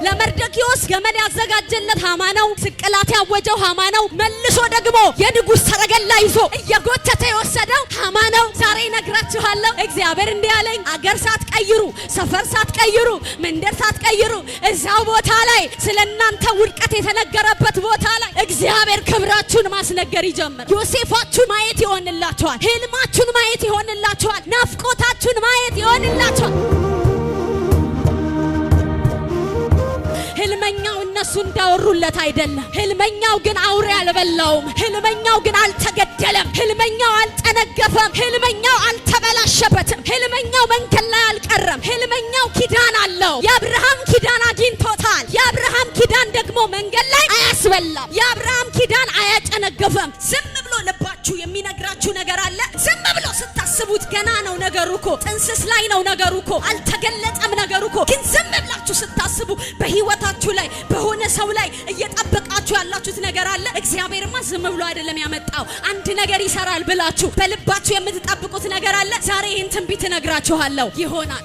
ለመርደኪዮስ ገመድ ያዘጋጀለት ሃማ ነው። ስቅላት ያወጀው ሃማ ነው። መልሶ ደግሞ የንጉሥ ሰረገላ ይዞ እየጎተተ የወሰደው ሃማ ነው። ዛሬ ነግራችኋለሁ። እግዚአብሔር እንዲህ አለኝ፣ አገር ሳትቀይሩ፣ ሰፈር ሳትቀይሩ፣ መንደር ሳትቀይሩ እዛው ቦታ ላይ ስለናንተ ውድቀት የተነገረበት ቦታ ላይ እግዚአብሔር ክብራችሁን ማስነገር ይጀምራል። ዮሴፋችሁን ማየት ይሆንላችኋል። ህልማችሁን ማየት ይሆንላችኋል። ናፍቆታችሁን ማየት ይሆንላችኋል። ህልመኛው እነሱ እንዳወሩለት አይደለም። ህልመኛው ግን አውሬ አልበላውም። ህልመኛው ግን አልተገደለም። ህልመኛው አልጠነገፈም። ህልመኛው አልተበላሸበትም። ህልመኛው መንገድ ላይ አልቀረም። ህልመኛው ኪዳን አለው። የአብርሃም ኪዳን አግኝቶታል። የአብርሃም ኪዳን ደግሞ መንገድ ላይ አያስበላም። የአብርሃም ኪዳን አያጨነገፈም። ዝም ብሎ ልባችሁ የሚነግራችሁ ነገር አለ። ዝም ብሎ ስታስቡት ገና ነው ነገሩ እኮ፣ ጥንስስ ላይ ነው ነገሩ እኮ፣ አልተገለጸም ነገሩ እኮ። ግን ዝም ብላችሁ ስታስቡ በህይወታችሁ ላይ በሆነ ሰው ላይ እየጠበቃችሁ ያላችሁት ነገር አለ። እግዚአብሔርማ ዝም ብሎ አይደለም ያመጣው፣ አንድ ነገር ይሰራል ብላችሁ በልባችሁ የምትጠብቁት ነገር አለ። ዛሬ ይህን ትንቢት እነግራችኋለሁ፣ ይሆናል።